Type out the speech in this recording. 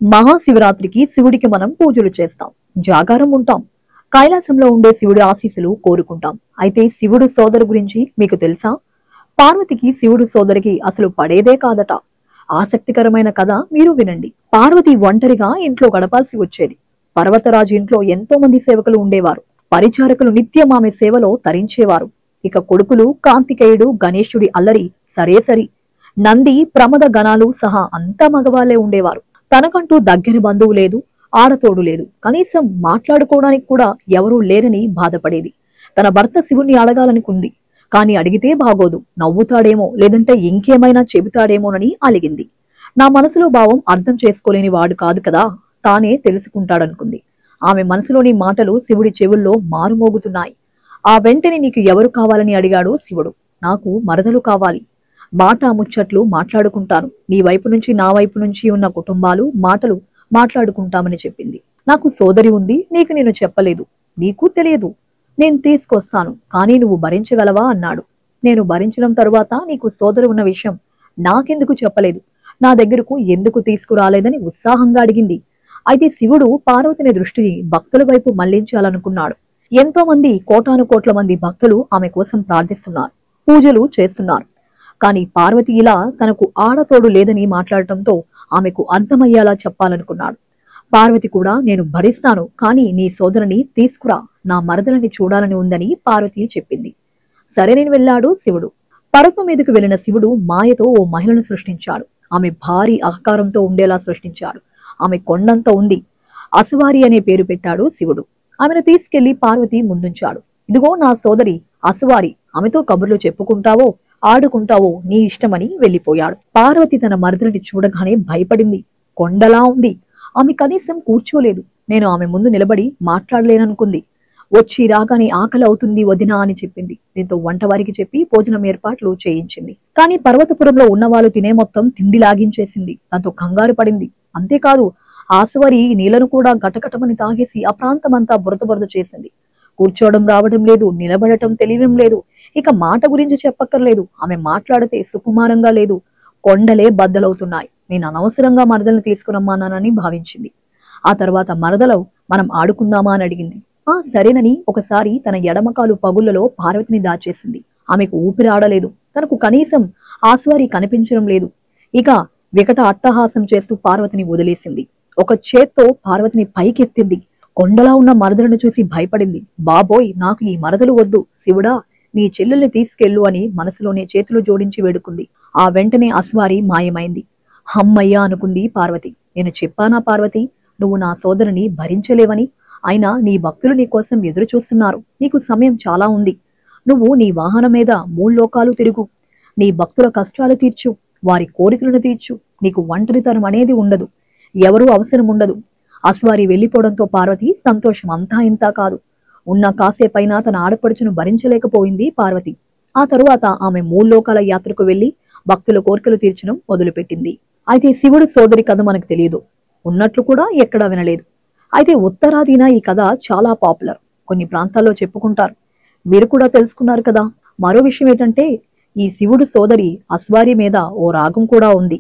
మహాశివరాత్రికి శివుడికి మనం పూజలు చేస్తాం, జాగారం ఉంటాం, కైలాసంలో ఉండే శివుడి ఆశీస్సులు కోరుకుంటాం. అయితే శివుడు సోదరు గురించి మీకు తెలుసా? పార్వతికి శివుడు సోదరికి అసలు పడేదే కాదట. ఆసక్తికరమైన కథ మీరు వినండి. పార్వతి ఒంటరిగా ఇంట్లో గడపాల్సి వచ్చేది. పర్వతరాజు ఇంట్లో ఎంతో మంది సేవకులు ఉండేవారు. పరిచారకులు నిత్యం ఆమె సేవలో తరించేవారు. ఇక కొడుకులు కార్తికేయుడు, గణేశుడి అల్లరి సరేసరి. నంది, ప్రమద గణాలు సహా అంతా మగవాళ్లే ఉండేవారు. తనకంటూ దగ్గర బంధువు లేదు, ఆడతోడు లేదు. కనీసం మాట్లాడుకోవడానికి కూడా ఎవరూ లేరని బాధపడేది. తన భర్త శివుణ్ణి అడగాలనుకుంది. కాని అడిగితే బాగోదు, నవ్వుతాడేమో, లేదంటే ఇంకేమైనా చెబుతాడేమోనని అలిగింది. నా మనసులో భావం అర్థం చేసుకోలేని వాడు కాదు కదా, తానే తెలుసుకుంటాడనుకుంది. ఆమె మనసులోని మాటలు శివుడి చెవుల్లో మారుమోగుతున్నాయి. ఆ వెంటనే నీకు ఎవరు కావాలని అడిగాడు శివుడు. నాకు మరదలు కావాలి. మాట ముచ్చట్లు మాట్లాడుకుంటాను. నీ వైపు నుంచి నా వైపు నుంచి ఉన్న కుటుంబాలు మాటలు మాట్లాడుకుంటామని చెప్పింది. నాకు సోదరి ఉంది, నీకు నేను చెప్పలేదు, నీకు తెలియదు. నేను తీసుకొస్తాను, కానీ నువ్వు భరించగలవా అన్నాడు. నేను భరించడం తరువాత నీకు సోదరు ఉన్న విషయం నాకెందుకు చెప్పలేదు, నా దగ్గరకు ఎందుకు తీసుకురాలేదని ఉత్సాహంగా అడిగింది. అయితే శివుడు పార్వతిని దృష్టిని భక్తుల వైపు మళ్లించాలనుకున్నాడు. ఎంతో మంది, కోటాను కోట్ల మంది భక్తులు ఆమె కోసం ప్రార్థిస్తున్నారు, పూజలు చేస్తున్నారు. కానీ పార్వతి ఇలా తనకు ఆడతోడు లేదని మాట్లాడటంతో ఆమెకు అర్థమయ్యేలా చెప్పాలనుకున్నాడు. పార్వతి కూడా నేను భరిస్తాను, కానీ నీ సోదరుని తీసుకురా, నా మరదలని చూడాలని ఉందని పార్వతి చెప్పింది. సరేనని వెళ్ళాడు శివుడు. పర్వతం మీదకు వెళ్లిన శివుడు మాయతో ఓ మహిళను సృష్టించాడు. ఆమె భారీ ఆకారంతో ఉండేలా సృష్టించాడు. ఆమె కొండంత ఉంది. అసువారి అనే పేరు పెట్టాడు శివుడు. ఆమెను తీసుకెళ్లి పార్వతి ముందుంచాడు. ఇదిగో నా సోదరి అసువారి, ఆమెతో కబుర్లు చెప్పుకుంటావో ఆడుకుంటావో నీ ఇష్టమని వెళ్లిపోయాడు. పార్వతి తన మరదలిని చూడగానే భయపడింది. కొండలా ఉంది. ఆమె కనీసం కూర్చోలేదు. నేను ఆమె ముందు నిలబడి మాట్లాడలేననుకుంది. వచ్చి రాగానే ఆకలి అవుతుంది వదినా అని చెప్పింది. దీంతో వంటవారికి చెప్పి భోజనం ఏర్పాట్లు చేయించింది. కానీ పర్వతపురంలో ఉన్నవాళ్ళు తినే మొత్తం తిండి లాగించేసింది. దాంతో కంగారు పడింది. అంతేకాదు, ఆసువరి నీళ్లను కూడా గటగటమని తాగేసి ఆ ప్రాంతమంతా బురద చేసింది. కూర్చోవడం రావడం లేదు, నిలబడటం తెలియడం లేదు. ఇక మాట గురించి చెప్పక్కర్లేదు. ఆమె మాట్లాడితే సుకుమారంగా లేదు. కొండలే బద్దలవుతున్నాయి. నేను అనవసరంగా మరదలను తీసుకురమ్మానని భావించింది. ఆ తర్వాత మరదలు మనం ఆడుకుందామా అని అడిగింది. సరేనని ఒకసారి తన ఎడమకాలు పగుళ్లలో పార్వతిని దాచేసింది. ఆమెకు ఊపిరి ఆడలేదు. తనకు కనీసం ఆస్వారి కనిపించడం లేదు. ఇక వికట అట్టహాసం చేస్తూ పార్వతిని వదిలేసింది. ఒక చేత్తో పార్వతిని పైకెత్తింది. కొండలా ఉన్న మరదలను చూసి భయపడింది. బాబోయ్, నాకు ఈ మరదలు వద్దు, శివుడా నీ చెల్లెల్ని తీసుకెళ్ళు అని మనసులోనే చేతులు జోడించి వేడుకుంది. ఆ వెంటనే అస్వారి మాయమైంది. హమ్మయ్యా అనుకుంది పార్వతి. నేను చెప్పానా పార్వతి, నువ్వు నా సోదరుని భరించలేవని? అయినా నీ భక్తులు నీ కోసం ఎదురు చూస్తున్నారు. నీకు సమయం చాలా ఉంది. నువ్వు నీ వాహనం మీద మూల్లోకాలు తిరుగు. నీ భక్తుల కష్టాలు తీర్చు, వారి కోరికలను తీర్చు. నీకు ఒంటరితనం అనేది ఉండదు, ఎవరూ అవసరం ఉండదు. అస్వారి వెళ్లిపోవడంతో పార్వతి సంతోషం అంతా ఇంతా కాదు. ఉన్న కాసేపైనా తన ఆడపడుచును భరించలేకపోయింది పార్వతి. ఆ తరువాత ఆమె మూల్లోకాల యాత్రకు వెళ్లి భక్తుల కోరికలు తీర్చడం మొదలుపెట్టింది. అయితే శివుడు సోదరి కథ మనకు తెలియదు, ఉన్నట్లు కూడా ఎక్కడా వినలేదు. అయితే ఉత్తరాదిన ఈ కథ చాలా పాపులర్. కొన్ని ప్రాంతాల్లో చెప్పుకుంటారు. మీరు కూడా తెలుసుకున్నారు కదా. మరో విషయం ఏంటంటే, ఈ శివుడు సోదరి అస్వారి మీద ఓ రాగం కూడా ఉంది.